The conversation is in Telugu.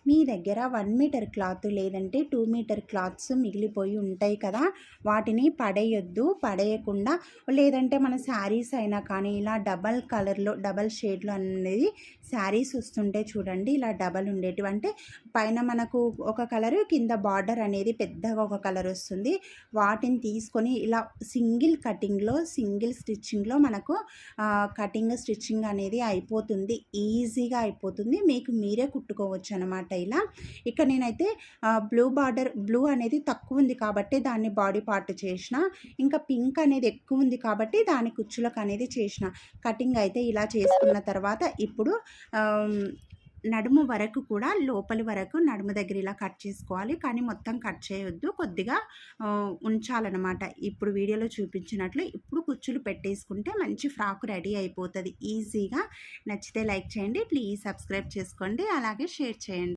మీ దగ్గర 1 మీటర్ క్లాత్ లేదంటే 2 మీటర్ క్లాత్స్ మిగిలిపోయి ఉంటాయి కదా, వాటిని పడేయొద్దు. పడేయకుండా లేదంటే మన శారీస్ అయినా కానీ ఇలా డబల్ కలర్లో డబల్ షేడ్లో అనేది శారీస్ వస్తుంటే చూడండి, ఇలా డబల్ ఉండేటివి అంటే పైన మనకు ఒక కలరు కింద బార్డర్ అనేది పెద్దగా ఒక కలర్ వస్తుంది. వాటిని తీసుకొని ఇలా సింగిల్ కటింగ్లో సింగిల్ స్టిచ్చింగ్లో మనకు కటింగ్ స్టిచ్చింగ్ అనేది అయిపోతుంది, ఈజీగా అయిపోతుంది. మీకు మీరే కుట్టుకోవచ్చు అనమాట. ఇలా ఇక్కడ నేనైతే బ్లూ అనేది తక్కువ ఉంది కాబట్టి దాన్ని బాడీ పార్ట్ చేసిన, ఇంకా పింక్ అనేది ఎక్కువ ఉంది కాబట్టి దాని కుచ్చులకు అనేది చేసిన. కటింగ్ అయితే ఇలా చేసుకున్న తర్వాత ఇప్పుడు నడుము వరకు కూడా లోపలి వరకు నడుము దగ్గర ఇలా కట్ చేసుకోవాలి, కానీ మొత్తం కట్ చేయొద్దు, కొద్దిగా ఉంచాలన్నమాట. ఇప్పుడు వీడియోలో చూపించినట్లు ఇప్పుడు కుచ్చులు పెట్టేసుకుంటే మంచి ఫ్రాక్ రెడీ అయిపోతుంది ఈజీగా. నచ్చితే లైక్ చేయండి, ప్లీజ్ సబ్స్క్రైబ్ చేసుకోండి, అలాగే షేర్ చేయండి.